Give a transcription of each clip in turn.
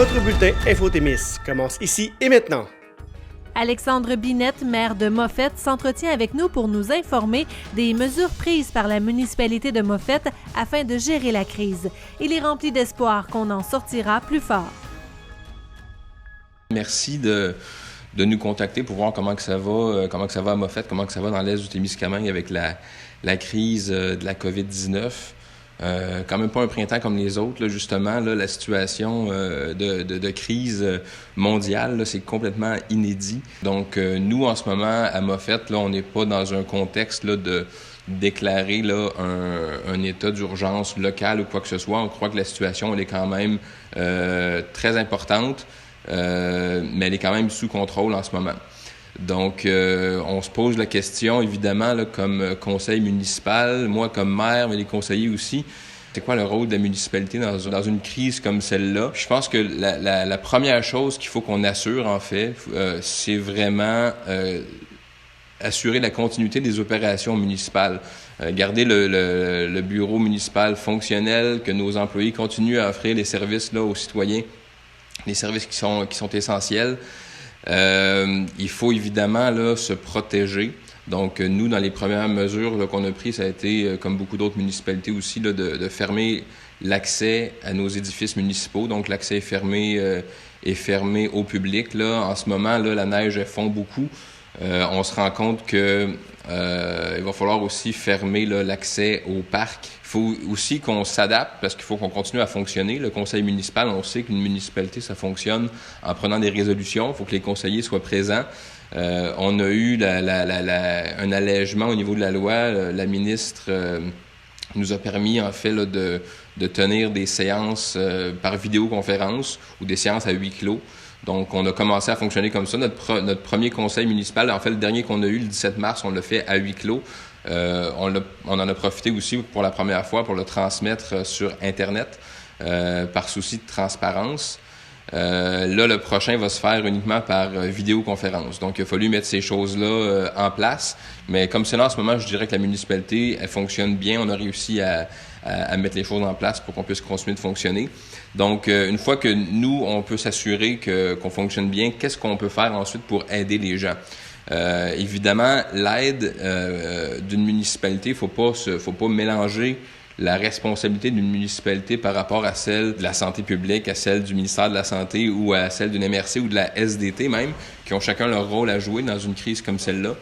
Votre bulletin Info-Témis commence ici et maintenant. Alexandre Binette, maire de Moffett, s'entretient avec nous pour nous informer des mesures prises par la municipalité de Moffett afin de gérer la crise. Il est rempli d'espoir qu'on en sortira plus fort. Merci de nous contacter pour voir comment que ça va à Moffett, comment que ça va dans l'est du Témiscamingue avec la crise de la COVID-19. Quand même pas un printemps comme les autres, là, justement, là, la situation de crise mondiale, là, c'est complètement inédit. Donc, nous, en ce moment, à Moffett, là, on n'est pas dans un contexte là, de déclarer là, un état d'urgence local ou quoi que ce soit. On croit que la situation, elle est quand même très importante, mais elle est quand même sous contrôle en ce moment. Donc, on se pose la question, évidemment, là, comme conseil municipal, moi comme maire, mais les conseillers aussi, c'est quoi le rôle de la municipalité dans une crise comme celle-là? Je pense que la première chose qu'il faut qu'on assure, en fait, c'est vraiment assurer la continuité des opérations municipales. Garder le bureau municipal fonctionnel, que nos employés continuent à offrir les services là, aux citoyens, les services qui sont essentiels. Il faut évidemment là, se protéger. Donc, nous, dans les premières mesures là, qu'on a prises, ça a été, comme beaucoup d'autres municipalités aussi, là, de fermer l'accès à nos édifices municipaux. Donc, l'accès est fermé au public. Là. En ce moment, là, la neige elle fond beaucoup. On se rend compte que il va falloir aussi fermer là, l'accès au parc. Il faut aussi qu'on s'adapte parce qu'il faut qu'on continue à fonctionner. Le conseil municipal, on sait qu'une municipalité, ça fonctionne en prenant des résolutions. Il faut que les conseillers soient présents. On a eu un allègement au niveau de la loi. La ministre nous a permis, en fait, là, de tenir des séances par vidéoconférence ou des séances à huis clos. Donc, on a commencé à fonctionner comme ça. Notre premier conseil municipal, en fait, le dernier qu'on a eu, le 17 mars, on l'a fait à huis clos. On en a profité aussi pour la première fois pour le transmettre sur Internet par souci de transparence. Là, le prochain va se faire uniquement par vidéoconférence. Donc, il a fallu mettre ces choses-là en place. Mais comme c'est là en ce moment, je dirais que la municipalité, elle fonctionne bien. On a réussi à mettre les choses en place pour qu'on puisse continuer de fonctionner. Donc, une fois que nous, on peut s'assurer qu'on fonctionne bien, qu'est-ce qu'on peut faire ensuite pour aider les gens? Évidemment, l'aide d'une municipalité, faut pas mélanger la responsabilité d'une municipalité par rapport à celle de la santé publique, à celle du ministère de la Santé ou à celle d'une MRC ou de la SDT même, qui ont chacun leur rôle à jouer dans une crise comme celle-là.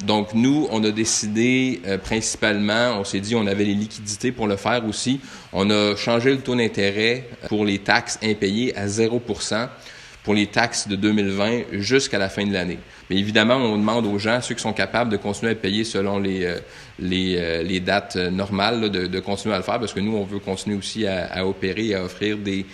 Donc, nous, on a décidé principalement, on s'est dit on avait les liquidités pour le faire aussi. On a changé le taux d'intérêt pour les taxes impayées à 0% pour les taxes de 2020 jusqu'à la fin de l'année. Mais évidemment, on demande aux gens, ceux qui sont capables de continuer à payer selon les dates normales, là, de continuer à le faire parce que nous, on veut continuer aussi à opérer et à offrir des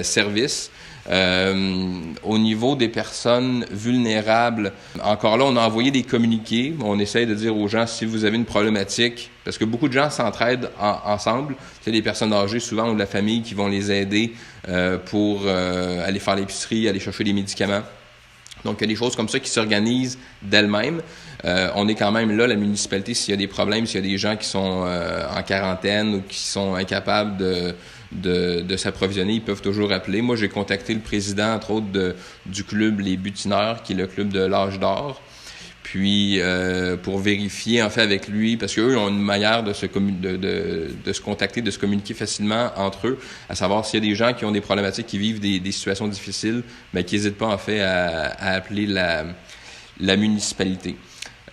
services. Au niveau des personnes vulnérables, encore là, on a envoyé des communiqués. On essaye de dire aux gens, si vous avez une problématique, parce que beaucoup de gens s'entraident ensemble. C'est des personnes âgées, souvent, ou de la famille qui vont les aider pour aller faire l'épicerie, aller chercher des médicaments. Donc, il y a des choses comme ça qui s'organisent d'elles-mêmes. On est quand même là, la municipalité, s'il y a des problèmes, s'il y a des gens qui sont en quarantaine ou qui sont incapables de s'approvisionner, ils peuvent toujours appeler. Moi, j'ai contacté le président, entre autres, du club Les Butineurs, qui est le club de l'âge d'or. Puis, pour vérifier, en fait, avec lui, parce qu'eux ont une manière de se contacter, de se communiquer facilement entre eux, à savoir s'il y a des gens qui ont des problématiques, qui vivent des situations difficiles, mais qui n'hésitent pas, en fait, à appeler la municipalité.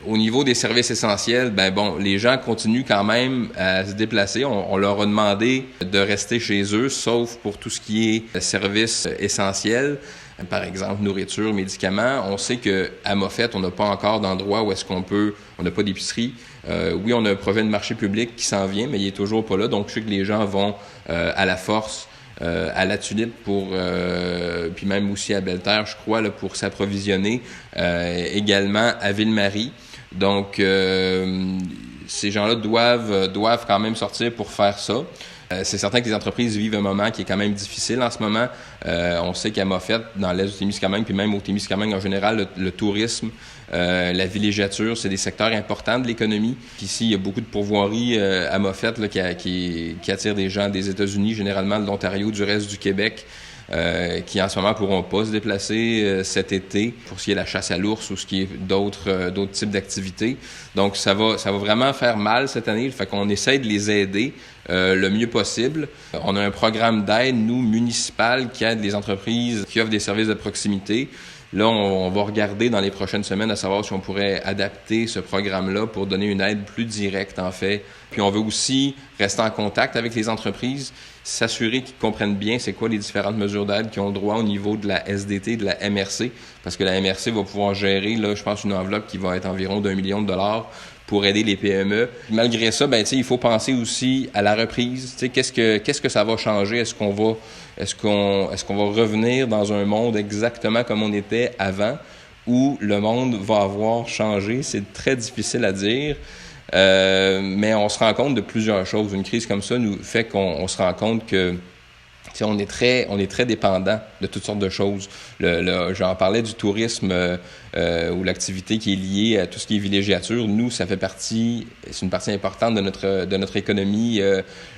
Au niveau des services essentiels, les gens continuent quand même à se déplacer. On leur a demandé de rester chez eux, sauf pour tout ce qui est services essentiels. Par exemple, nourriture, médicaments. On sait qu'à Moffett, on n'a pas encore d'endroit où est-ce on n'a pas d'épicerie. Oui, on a un projet de marché public qui s'en vient, mais il est toujours pas là. Donc, je sais que les gens vont à la Force, à la Tulipe puis même aussi à Belle-Terre, je crois, là, pour s'approvisionner. Également à Ville-Marie. Donc, ces gens-là doivent quand même sortir pour faire ça. C'est certain que les entreprises vivent un moment qui est quand même difficile en ce moment. On sait qu'à Moffett, dans l'est du Témiscamingue, puis même au Témiscamingue en général, le tourisme, la villégiature, c'est des secteurs importants de l'économie. Puis ici, il y a beaucoup de pourvoiries à Moffett là, qui attirent des gens des États-Unis, généralement de l'Ontario, du reste du Québec. Qui en ce moment pourront pas se déplacer cet été pour ce qui est de la chasse à l'ours ou ce qui est d'autres types d'activités. Donc ça va vraiment faire mal cette année. Fait qu'on essaie de les aider le mieux possible. On a un programme d'aide, nous, municipal, qui aide les entreprises qui offrent des services de proximité. Là, on va regarder dans les prochaines semaines à savoir si on pourrait adapter ce programme-là pour donner une aide plus directe, en fait. Puis on veut aussi rester en contact avec les entreprises, s'assurer qu'ils comprennent bien c'est quoi les différentes mesures d'aide qu'ils ont droit au niveau de la SDT, de la MRC, parce que la MRC va pouvoir gérer, là, je pense, une enveloppe qui va être environ d'1 million de dollars pour aider les PME. Malgré ça, ben, il faut penser aussi à la reprise. Qu'est-ce que ça va changer? Est-ce qu'on va revenir dans un monde exactement comme on était avant ou le monde va avoir changé? C'est très difficile à dire. Mais on se rend compte de plusieurs choses. Une crise comme ça nous fait qu'on se rend compte que on est très dépendant de toutes sortes de choses. J'en parlais du tourisme ou l'activité qui est liée à tout ce qui est villégiature. Nous, c'est une partie importante de notre économie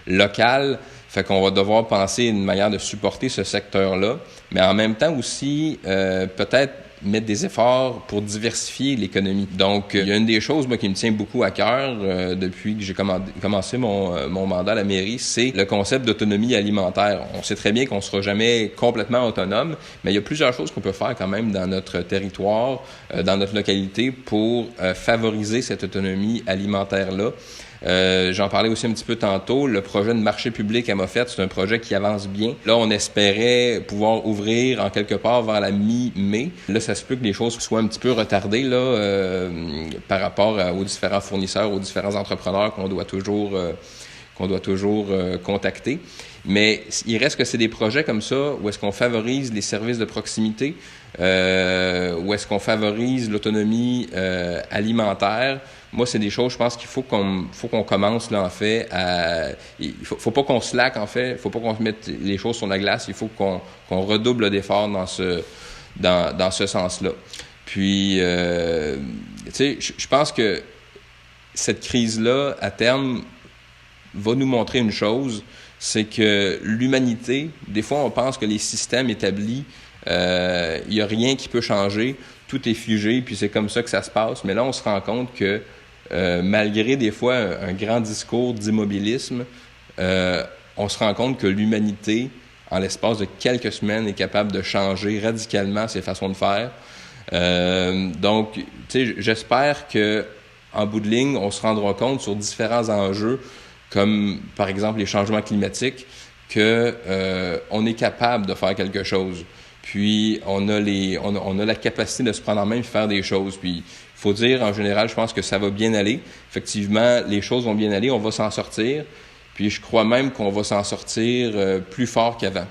locale. Fait qu'on va devoir penser à une manière de supporter ce secteur-là, mais en même temps aussi peut-être mettre des efforts pour diversifier l'économie. Donc, il y a une des choses moi, qui me tient beaucoup à cœur depuis que j'ai commencé mon mandat à la mairie, c'est le concept d'autonomie alimentaire. On sait très bien qu'on ne sera jamais complètement autonome, mais il y a plusieurs choses qu'on peut faire quand même dans notre territoire, dans notre localité pour favoriser cette autonomie alimentaire-là. J'en parlais aussi un petit peu tantôt. Le projet de marché public à Moffett, c'est un projet qui avance bien. Là, on espérait pouvoir ouvrir en quelque part vers la mi-mai. Là, ça se peut que les choses soient un petit peu retardées là, par rapport aux différents fournisseurs, aux différents entrepreneurs qu'on doit toujours contacter. Mais il reste que c'est des projets comme ça où est-ce qu'on favorise les services de proximité, où est-ce qu'on favorise l'autonomie alimentaire. Moi, c'est des choses, je pense qu'il faut qu'on commence, là, en fait, il faut pas qu'on slack, en fait. Il faut pas qu'on mette les choses sur la glace. Il faut qu'on redouble d'efforts dans ce sens-là. Puis, tu sais, je pense que cette crise-là, à terme, va nous montrer une chose, c'est que l'humanité, des fois, on pense que les systèmes établis, il n'y a rien qui peut changer, tout est figé, puis c'est comme ça que ça se passe. Mais là, on se rend compte que malgré des fois un grand discours d'immobilisme, on se rend compte que l'humanité, en l'espace de quelques semaines, est capable de changer radicalement ses façons de faire. Donc, tu sais, j'espère que en bout de ligne, on se rendra compte sur différents enjeux, comme par exemple les changements climatiques, qu'on est capable de faire quelque chose. Puis on a la capacité de se prendre en main et de faire des choses. Puis il faut dire, en général, je pense que ça va bien aller. Effectivement, les choses vont bien aller, on va s'en sortir. Puis je crois même qu'on va s'en sortir plus fort qu'avant.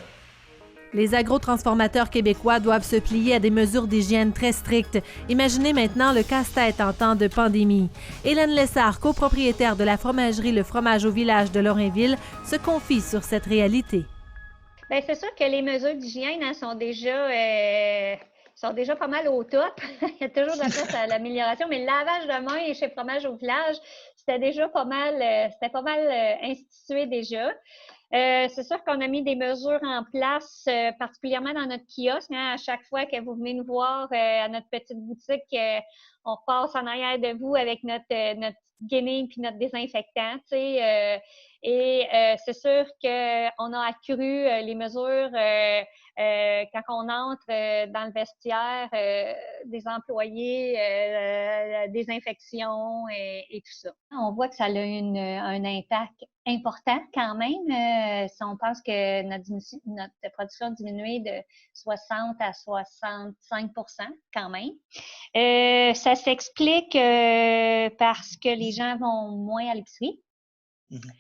Les agrotransformateurs québécois doivent se plier à des mesures d'hygiène très strictes. Imaginez maintenant le casse-tête en temps de pandémie. Hélène Lessard, copropriétaire de la fromagerie Le Fromage au Village de Lorrainville, se confie sur cette réalité. Bien, c'est sûr que les mesures d'hygiène sont déjà pas mal au top. Il y a toujours de la place à l'amélioration, mais le lavage de mains chez Fromage au Village, c'était déjà pas mal institué déjà. C'est sûr qu'on a mis des mesures en place, particulièrement dans notre kiosque. Hein, à chaque fois que vous venez nous voir à notre petite boutique, on passe en arrière de vous avec notre guenille puis notre désinfectant. C'est sûr qu'on a accru les mesures quand on entre dans le vestiaire des employés, désinfection et tout ça. On voit que ça a un impact important quand même. Si on pense que notre production a diminué de 60 à 65% quand même. Ça s'explique parce que les gens vont moins à l'épicerie. Mm-hmm.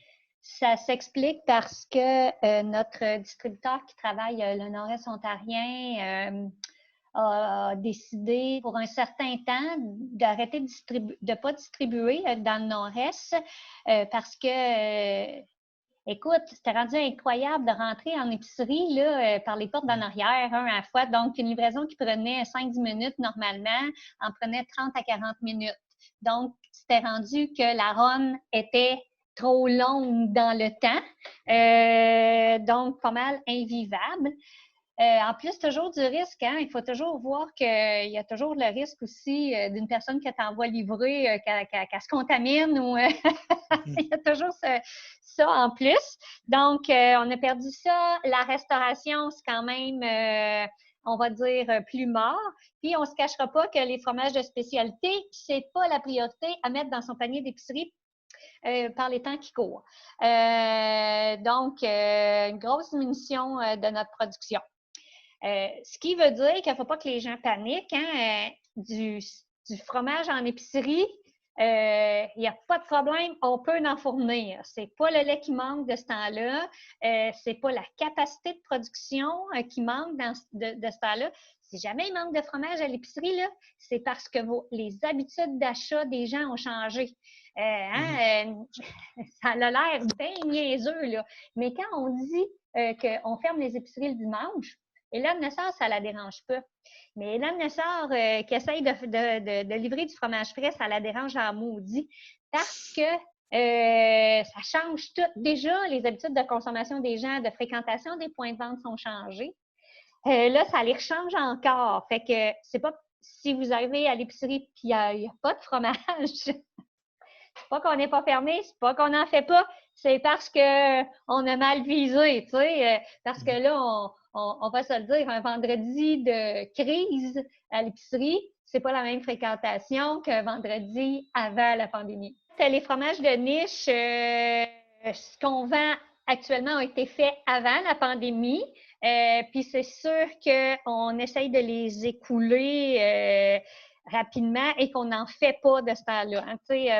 Ça s'explique parce que notre distributeur qui travaille le nord-est ontarien a décidé pour un certain temps d'arrêter de pas distribuer dans le nord-est parce que Écoute, c'était rendu incroyable de rentrer en épicerie là, par les portes d'en arrière, un à la fois. Donc, une livraison qui prenait 5-10 minutes normalement en prenait 30 à 40 minutes. Donc, c'était rendu que la run était trop longue dans le temps, donc pas mal invivable. En plus, toujours du risque, hein? Il faut toujours voir qu'il y a toujours le risque aussi d'une personne que tu envoies livrer, qu'elle se contamine ou il y a toujours ça en plus. Donc, on a perdu ça. La restauration, c'est quand même, on va dire, plus mort. Puis, on ne se cachera pas que les fromages de spécialité, c'est pas la priorité à mettre dans son panier d'épicerie par les temps qui courent. Donc, une grosse diminution de notre production. Ce qui veut dire qu'il ne faut pas que les gens paniquent. Hein? Du fromage en épicerie, il n'y a pas de problème, on peut en fournir. Ce n'est pas le lait qui manque de ce temps-là, ce n'est pas la capacité de production qui manque de ce temps-là. Si jamais il manque de fromage à l'épicerie, c'est parce que les habitudes d'achat des gens ont changé. Ça a l'air bien niaiseux, là. Mais quand on dit qu'on ferme les épiceries le dimanche, Hélène Lessard, ça ne la dérange pas. Mais Hélène Lessard, qui essaye de livrer du fromage frais, ça la dérange en maudit parce que ça change tout. Déjà, les habitudes de consommation des gens, de fréquentation des points de vente sont changées. Là, ça les change encore. Fait que c'est pas si vous arrivez à l'épicerie et il n'y a pas de fromage, c'est pas qu'on n'est pas fermé, c'est pas qu'on n'en fait pas, c'est parce qu'on a mal visé, tu sais, parce que là, on va se le dire, un vendredi de crise à l'épicerie, c'est pas la même fréquentation qu'un vendredi avant la pandémie. Les fromages de niche, ce qu'on vend actuellement a été fait avant la pandémie. Puis c'est sûr qu'on essaye de les écouler rapidement et qu'on n'en fait pas de ce temps-là. Hein.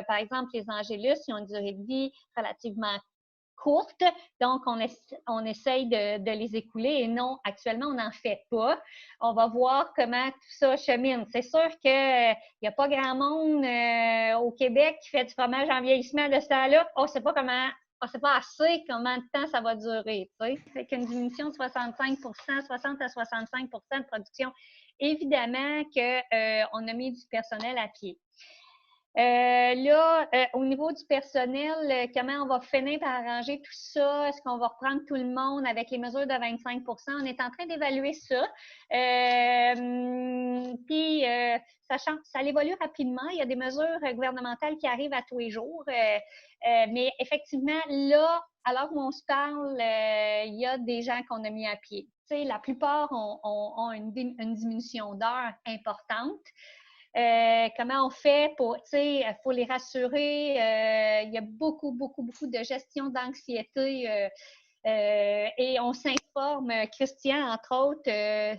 Par exemple, les Angélus, ils ont une durée de vie relativement courte, donc on essaye de les écouler et non, actuellement, on n'en fait pas. On va voir comment tout ça chemine. C'est sûr qu'il n'y a pas grand monde au Québec qui fait du fromage en vieillissement de ce temps-là. On ne sait pas comment, on ne sait pas assez combien de temps ça va durer. Fait qu'une diminution de 65 60 à 65 de production. Évidemment qu'on a mis du personnel à pied. Au niveau du personnel, comment on va finir par arranger tout ça? Est-ce qu'on va reprendre tout le monde avec les mesures de 25 On est en train d'évaluer ça. Puis, ça évolue rapidement. Il y a des mesures gouvernementales qui arrivent à tous les jours. Mais effectivement, là, alors qu'on se parle, il y a des gens qu'on a mis à pied. T'sais, la plupart ont une diminution d'heures importante. Comment on fait pour, il faut les rassurer. Il y a beaucoup de gestion d'anxiété et on s'informe. Christian, entre autres,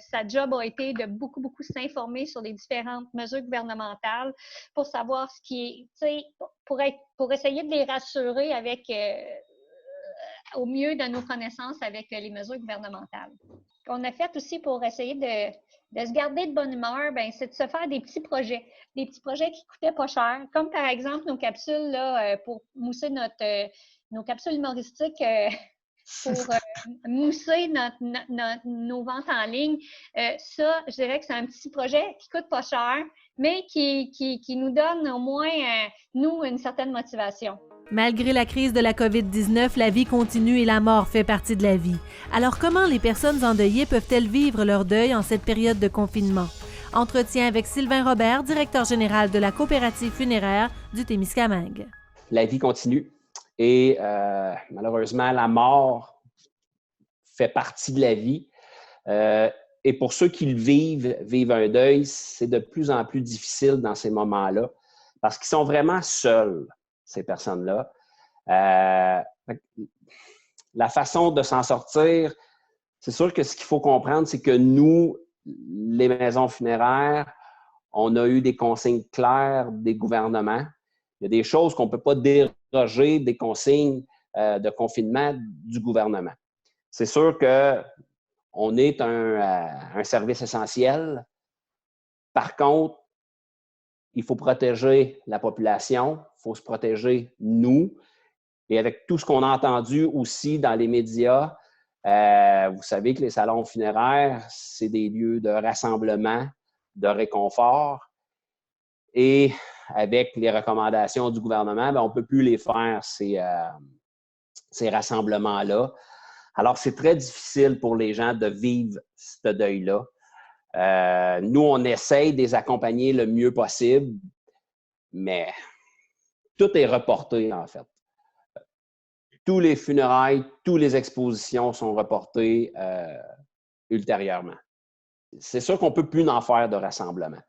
sa job a été de beaucoup s'informer sur les différentes mesures gouvernementales pour savoir ce qui est, pour essayer de les rassurer avec au mieux de nos connaissances avec les mesures gouvernementales. Qu'on a fait aussi pour essayer de se garder de bonne humeur, c'est de se faire des petits projets qui coûtaient pas cher, comme par exemple nos capsules là, pour mousser nos capsules humoristiques pour mousser nos ventes en ligne. Ça, je dirais que c'est un petit projet qui coûte pas cher, mais qui nous donne au moins, nous, une certaine motivation. Malgré la crise de la COVID-19, la vie continue et la mort fait partie de la vie. Alors comment les personnes endeuillées peuvent-elles vivre leur deuil en cette période de confinement? Entretien avec Sylvain Robert, directeur général de la coopérative funéraire du Témiscamingue. La vie continue et malheureusement, la mort fait partie de la vie. Et pour ceux qui le vivent un deuil, c'est de plus en plus difficile dans ces moments-là parce qu'ils sont vraiment seuls, ces personnes-là. La façon de s'en sortir, c'est sûr que ce qu'il faut comprendre, c'est que nous, les maisons funéraires, on a eu des consignes claires des gouvernements. Il y a des choses qu'on ne peut pas déroger des consignes de confinement du gouvernement. C'est sûr qu'on est un service essentiel. Par contre, il faut protéger la population, il faut se protéger nous Et avec tout ce qu'on a entendu aussi dans les médias, vous savez que les salons funéraires, c'est des lieux de rassemblement, de réconfort. Et avec les recommandations du gouvernement, on ne peut plus les faire, ces rassemblements-là. Alors, c'est très difficile pour les gens de vivre ce deuil-là. Nous, on essaye de les accompagner le mieux possible, mais tout est reporté, en fait. Tous les funérailles, toutes les expositions sont reportées ultérieurement. C'est sûr qu'on ne peut plus en faire de rassemblement.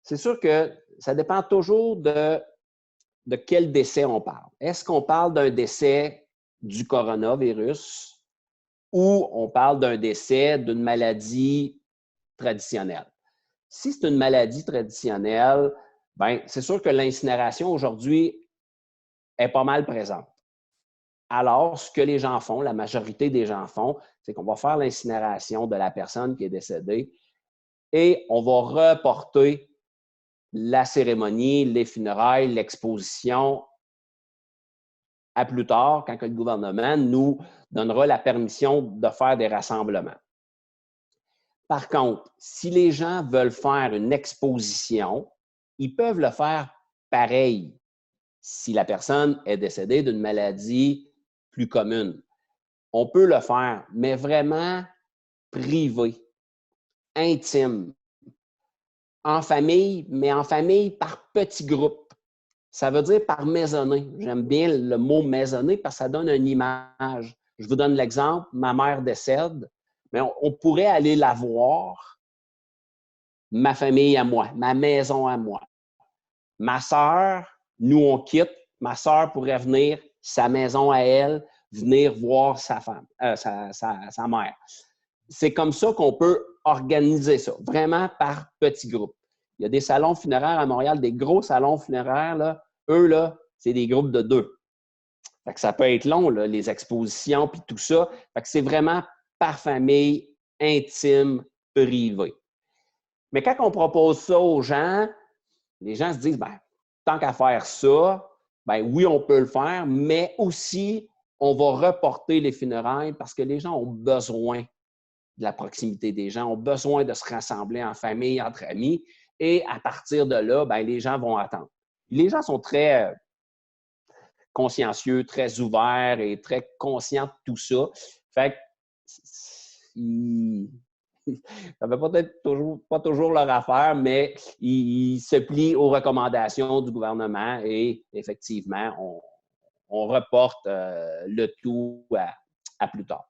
C'est sûr que ça dépend toujours de quel décès on parle. Est-ce qu'on parle d'un décès du coronavirus ou on parle d'un décès d'une maladie traditionnelle? Si c'est une maladie traditionnelle, bien, c'est sûr que l'incinération aujourd'hui est pas mal présente. Alors, ce que les gens font, la majorité des gens font, c'est qu'on va faire l'incinération de la personne qui est décédée et on va reporter la cérémonie, les funérailles, l'exposition à plus tard, quand le gouvernement nous donnera la permission de faire des rassemblements. Par contre, si les gens veulent faire une exposition, ils peuvent le faire pareil si la personne est décédée d'une maladie plus commune. On peut le faire, mais vraiment privé, intime, en famille, mais en famille par petits groupes. Ça veut dire par maisonnée. J'aime bien le mot maisonnée parce que ça donne une image. Je vous donne l'exemple, ma mère décède, mais on pourrait aller la voir, ma famille à moi, ma maison à moi. Ma sœur, nous on quitte, ma sœur pourrait venir, sa maison à elle, venir voir sa femme, sa mère. C'est comme ça qu'on peut organiser ça, vraiment par petits groupes. Il y a des salons funéraires à Montréal, des gros salons funéraires, là, eux, là, c'est des groupes de 2. Fait que ça peut être long, là, les expositions puis tout ça. Fait que c'est vraiment par famille, intime, privé. Mais quand on propose ça aux gens, les gens se disent, bien, tant qu'à faire ça, bien oui, on peut le faire, mais aussi, on va reporter les funérailles parce que les gens ont besoin de la proximité des gens, ont besoin de se rassembler en famille, entre amis, et à partir de là, bien, les gens vont attendre. Les gens sont très consciencieux, très ouverts et très conscients de tout ça. Fait que ça ne fait peut-être pas toujours leur affaire, mais ils se plient aux recommandations du gouvernement et effectivement, on reporte le tout à plus tard.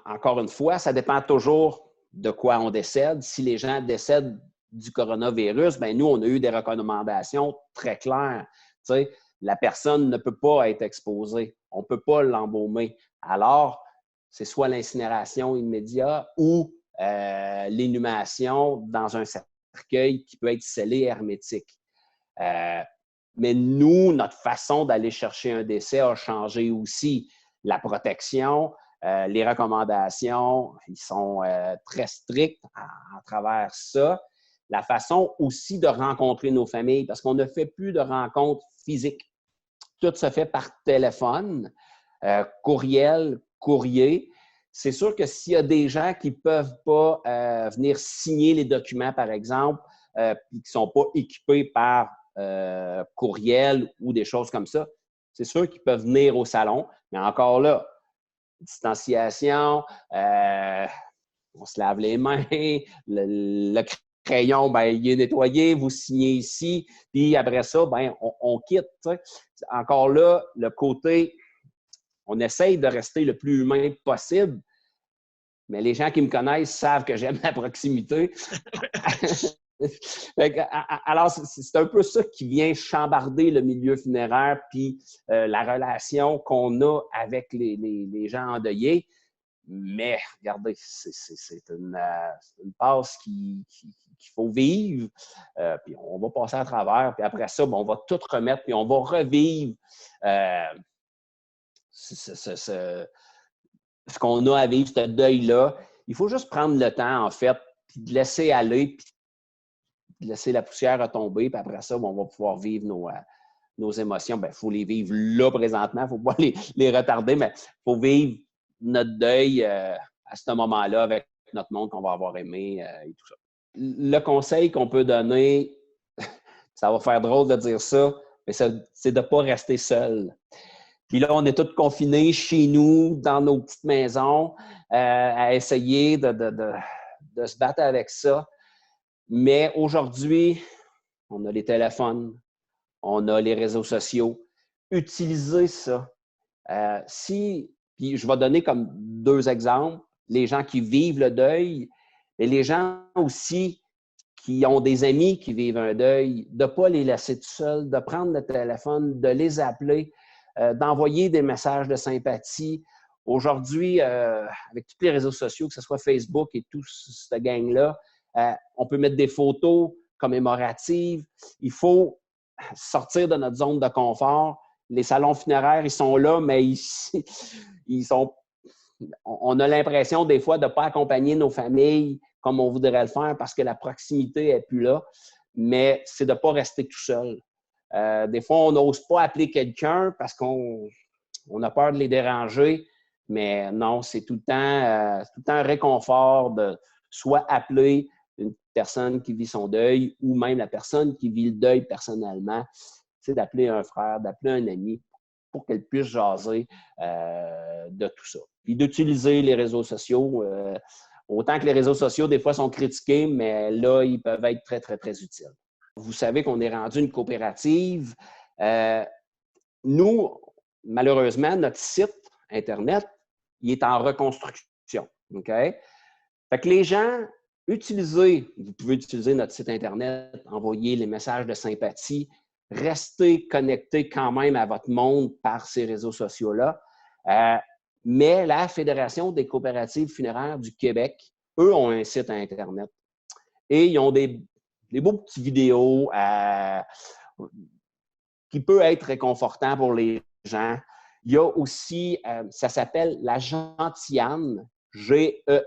Encore une fois, ça dépend toujours de quoi on décède. Si les gens décèdent du coronavirus, bien nous, on a eu des recommandations très claires. Tu sais, la personne ne peut pas être exposée. On ne peut pas l'embaumer. Alors, c'est soit l'incinération immédiate ou l'inhumation dans un cercueil qui peut être scellé hermétique. Mais nous, notre façon d'aller chercher un décès a changé aussi. La protection, les recommandations, ils sont très stricts à travers ça. La façon aussi de rencontrer nos familles, parce qu'on ne fait plus de rencontres physiques. Tout se fait par téléphone, courriel, courrier. C'est sûr que s'il y a des gens qui ne peuvent pas venir signer les documents, par exemple, et qui ne sont pas équipés par courriel ou des choses comme ça, c'est sûr qu'ils peuvent venir au salon. Mais encore là, distanciation, on se lave les mains, le crayon, bien, il est nettoyé, vous signez ici, puis après ça, bien, on quitte. T'sais. Encore là, le côté, on essaye de rester le plus humain possible, mais les gens qui me connaissent savent que j'aime la proximité. Alors, c'est un peu ça qui vient chambarder le milieu funéraire puis la relation qu'on a avec les gens endeuillés. Mais, regardez, c'est une passe qu'il faut vivre, puis on va passer à travers, puis après ça, on va tout remettre, puis on va revivre ce qu'on a à vivre, ce deuil-là. Il faut juste prendre le temps, en fait, puis de laisser aller, puis de laisser la poussière retomber, puis après ça, on va pouvoir vivre nos émotions, il faut les vivre là présentement, il ne faut pas les retarder, mais il faut vivre notre deuil à ce moment-là avec notre monde qu'on va avoir aimé et tout ça. Le conseil qu'on peut donner, ça va faire drôle de dire ça, mais c'est de ne pas rester seul. Puis là, on est tous confinés chez nous, dans nos petites maisons, à essayer de se battre avec ça. Mais aujourd'hui, on a les téléphones, on a les réseaux sociaux. Utilisez ça. Puis je vais donner comme 2 exemples. Les gens qui vivent le deuil, mais les gens aussi qui ont des amis qui vivent un deuil, de ne pas les laisser tout seuls, de prendre le téléphone, de les appeler, d'envoyer des messages de sympathie. Aujourd'hui, avec tous les réseaux sociaux, que ce soit Facebook et tout cette gang-là, on peut mettre des photos commémoratives. Il faut sortir de notre zone de confort. Les salons funéraires, ils sont là, mais on a l'impression des fois de ne pas accompagner nos familles comme on voudrait le faire parce que la proximité n'est plus là. Mais c'est de ne pas rester tout seul. Des fois, on n'ose pas appeler quelqu'un parce qu'on a peur de les déranger. Mais non, c'est tout le temps un réconfort de soit appeler une personne qui vit son deuil ou même la personne qui vit le deuil personnellement, c'est d'appeler un frère, d'appeler un ami pour qu'elle puisse jaser de tout ça. Puis d'utiliser les réseaux sociaux. Autant que les réseaux sociaux, des fois, sont critiqués, mais là, ils peuvent être très, très, très utiles. Vous savez qu'on est rendu une coopérative. Nous, malheureusement, notre site Internet, il est en reconstruction. OK? Fait que les gens, vous pouvez utiliser notre site Internet, envoyer les messages de sympathie, rester connecté quand même à votre monde par ces réseaux sociaux-là. Mais la Fédération des coopératives funéraires du Québec, eux, ont un site Internet. Et ils ont des beaux petits vidéos qui peuvent être réconfortants pour les gens. Il y a aussi, ça s'appelle La Gentiane, Gentiane.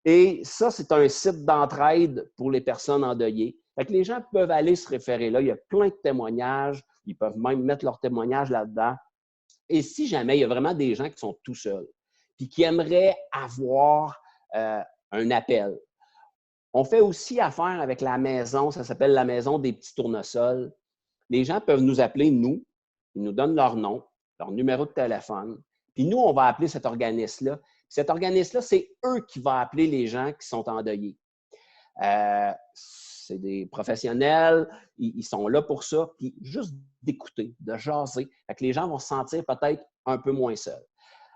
Et ça, c'est un site d'entraide pour les personnes endeuillées. Fait que les gens peuvent aller se référer là. Il y a plein de témoignages. Ils peuvent même mettre leurs témoignages là-dedans. Et si jamais il y a vraiment des gens qui sont tout seuls puis qui aimeraient avoir un appel, on fait aussi affaire avec la maison. Ça s'appelle la Maison des petits tournesols. Les gens peuvent nous appeler, ils nous donnent leur nom, leur numéro de téléphone. Puis nous, on va appeler cet organisme-là. Cet organisme-là, c'est eux qui vont appeler les gens qui sont endeuillés. C'est des professionnels, ils sont là pour ça, puis juste d'écouter, de jaser. Fait que les gens vont se sentir peut-être un peu moins seuls.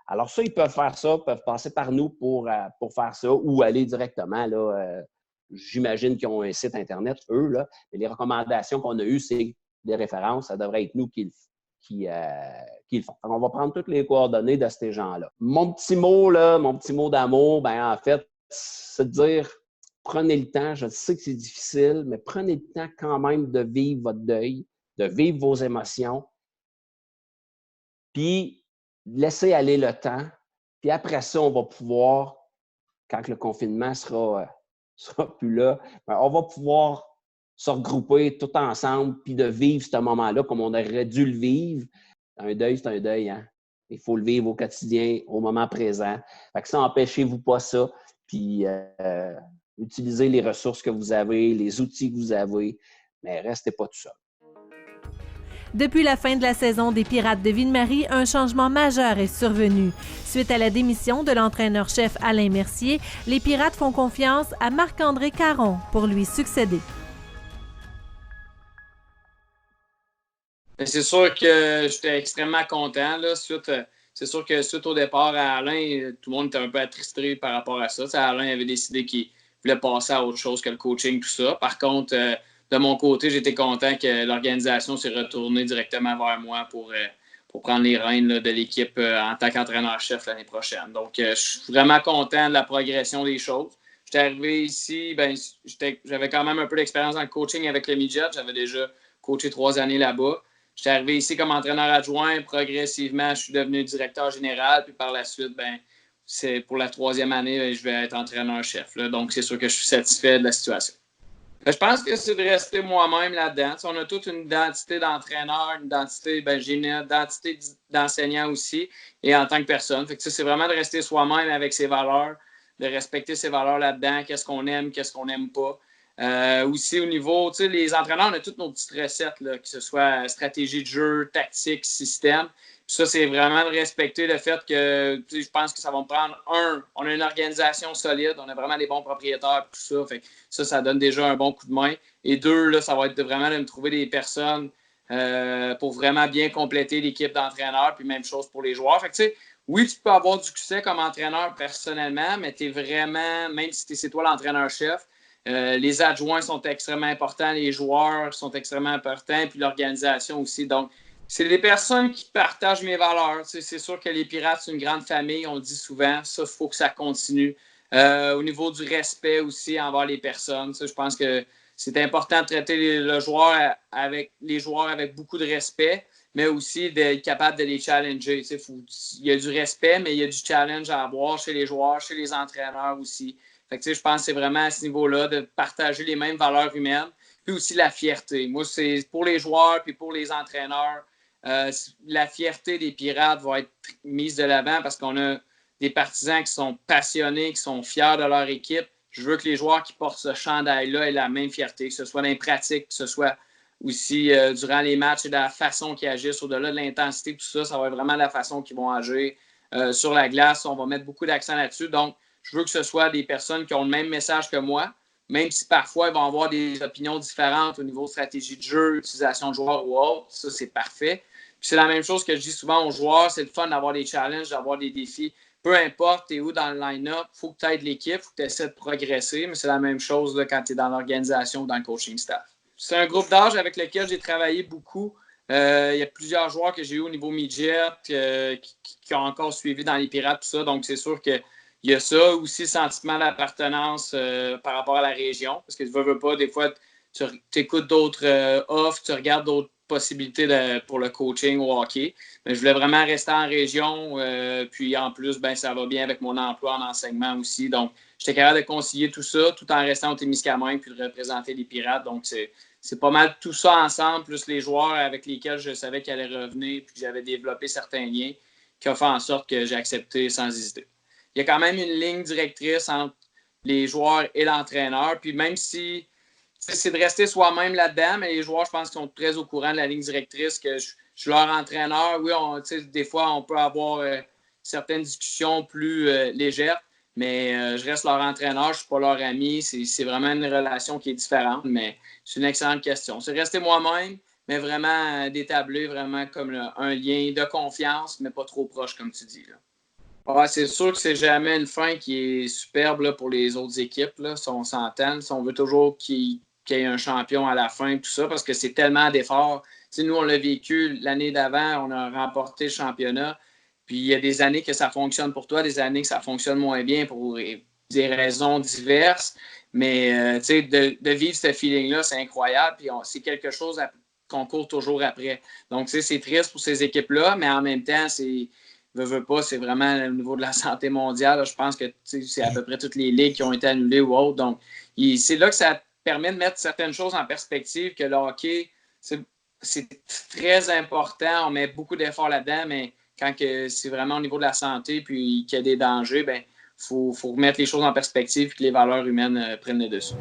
Alors ça, ils peuvent faire ça, peuvent passer par nous pour faire ça ou aller directement. Là, j'imagine qu'ils ont un site Internet, eux. Là, mais les recommandations qu'on a eues, c'est des références. Ça devrait être nous qui le font. On va prendre toutes les coordonnées de ces gens-là. Mon petit mot d'amour, en fait, c'est de dire, prenez le temps. Je sais que c'est difficile, mais prenez le temps quand même de vivre votre deuil, de vivre vos émotions. Puis, laissez aller le temps. Puis après ça, on va pouvoir, quand le confinement sera plus là, on va pouvoir se regrouper tout ensemble puis de vivre ce moment-là comme on aurait dû le vivre. Un deuil, c'est un deuil. Hein? Il faut le vivre au quotidien, au moment présent. Fait que ça, empêchez-vous pas ça. Puis utilisez les ressources que vous avez, les outils que vous avez, mais restez pas tout seul. Depuis la fin de la saison des Pirates de Ville-Marie, un changement majeur est survenu. Suite à la démission de l'entraîneur-chef Alain Mercier, les Pirates font confiance à Marc-André Caron pour lui succéder. C'est sûr que j'étais extrêmement content. Là, c'est sûr que suite au départ à Alain, tout le monde était un peu attristé par rapport à ça. Alain avait décidé qu'il voulait passer à autre chose que le coaching, tout ça. Par contre, de mon côté, j'étais content que l'organisation s'est retournée directement vers moi pour prendre les rênes là, de l'équipe en tant qu'entraîneur-chef l'année prochaine. Donc, je suis vraiment content de la progression des choses. J'étais arrivé ici, j'avais quand même un peu d'expérience dans le coaching avec le midget. J'avais déjà coaché 3 années là-bas. J'étais arrivé ici comme entraîneur adjoint. Progressivement, je suis devenu directeur général. Puis par la suite, c'est pour la 3e année, je vais être entraîneur-chef. Là. Donc, c'est sûr que je suis satisfait de la situation. Je pense que c'est de rester moi-même là-dedans. On a toute une identité d'entraîneur, une identité, j'ai une identité d'enseignant aussi, et en tant que personne. Fait que c'est vraiment de rester soi-même avec ses valeurs, de respecter ses valeurs là-dedans, qu'est-ce qu'on aime pas. Aussi au niveau, les entraîneurs, on a toutes nos petites recettes, là, que ce soit stratégie de jeu, tactique, système. Puis ça, c'est vraiment de respecter le fait que je pense que ça va me prendre on a une organisation solide, on a vraiment des bons propriétaires, tout ça. Fait que ça donne déjà un bon coup de main. Et 2, là, ça va être vraiment de me trouver des personnes pour vraiment bien compléter l'équipe d'entraîneurs, puis même chose pour les joueurs. Fait que oui, tu peux avoir du succès comme entraîneur personnellement, mais tu es vraiment, même si c'est toi l'entraîneur-chef, les adjoints sont extrêmement importants, les joueurs sont extrêmement importants, puis l'organisation aussi. Donc, c'est des personnes qui partagent mes valeurs. C'est sûr que les Pirates, c'est une grande famille, on le dit souvent. Ça, il faut que ça continue. Au niveau du respect aussi envers les personnes, je pense que c'est important de traiter les joueurs avec beaucoup de respect, mais aussi d'être capable de les challenger. Il y a du respect, mais il y a du challenge à avoir chez les joueurs, chez les entraîneurs aussi. Fait que, je pense que c'est vraiment à ce niveau-là de partager les mêmes valeurs humaines, puis aussi la fierté. Moi, c'est pour les joueurs puis pour les entraîneurs, la fierté des Pirates va être mise de l'avant parce qu'on a des partisans qui sont passionnés, qui sont fiers de leur équipe. Je veux que les joueurs qui portent ce chandail-là aient la même fierté, que ce soit dans les pratiques, que ce soit aussi durant les matchs et de la façon qu'ils agissent, au-delà de l'intensité, tout ça, ça va être vraiment la façon qu'ils vont agir sur la glace. On va mettre beaucoup d'accent là-dessus. Donc, je veux que ce soit des personnes qui ont le même message que moi, même si parfois ils vont avoir des opinions différentes au niveau de stratégie de jeu, utilisation de joueurs ou autre. Ça, c'est parfait. Puis c'est la même chose que je dis souvent aux joueurs, c'est le fun d'avoir des challenges, d'avoir des défis. Peu importe, tu es où dans le line-up, il faut que tu aides l'équipe, il faut que tu essaies de progresser, mais c'est la même chose là, quand tu es dans l'organisation ou dans le coaching staff. C'est un groupe d'âge avec lequel j'ai travaillé beaucoup. Il y a plusieurs joueurs que j'ai eu au niveau midget qui ont encore suivi dans les Pirates, tout ça. Donc, c'est sûr qu'il y a ça. Aussi, le sentiment d'appartenance par rapport à la région. Parce que tu veux pas, des fois, tu écoutes d'autres offres, tu regardes d'autres possibilités pour le coaching au hockey. Mais je voulais vraiment rester en région. Puis en plus, ça va bien avec mon emploi en enseignement aussi. Donc, j'étais capable de concilier tout ça tout en restant au Témiscamingue puis de représenter les Pirates. Donc, c'est pas mal tout ça ensemble, plus les joueurs avec lesquels je savais qu'ils allaient revenir puis que j'avais développé certains liens qui ont fait en sorte que j'ai accepté sans hésiter. Il y a quand même une ligne directrice entre les joueurs et l'entraîneur. Puis même si c'est de rester soi-même là-dedans, mais les joueurs, je pense qu'ils sont très au courant de la ligne directrice, que je suis leur entraîneur. Oui, des fois, on peut avoir certaines discussions plus légères, mais je reste leur entraîneur, je ne suis pas leur ami. C'est vraiment une relation qui est différente, mais c'est une excellente question. C'est rester moi-même, mais vraiment d'établir vraiment comme un lien de confiance, mais pas trop proche, comme tu dis. Là. Ouais, c'est sûr que c'est jamais une fin qui est superbe là, pour les autres équipes, là, si on s'entend. Si on veut toujours qu'il y ait un champion à la fin, tout ça, parce que c'est tellement d'efforts. Nous, on l'a vécu l'année d'avant, on a remporté le championnat. Puis il y a des années que ça fonctionne pour toi, des années que ça fonctionne moins bien pour des raisons diverses. Mais de vivre ce feeling-là, c'est incroyable. Puis c'est quelque chose qu'on court toujours après. Donc, c'est triste pour ces équipes-là, mais en même temps, veux pas, c'est vraiment au niveau de la santé mondiale. Là, je pense que c'est à peu près toutes les ligues qui ont été annulées ou autres. Donc, c'est là que ça permet de mettre certaines choses en perspective, que le hockey, c'est très important. On met beaucoup d'efforts là-dedans, mais quand c'est vraiment au niveau de la santé puis qu'il y a des dangers, il faut remettre les choses en perspective et que les valeurs humaines prennent le dessus.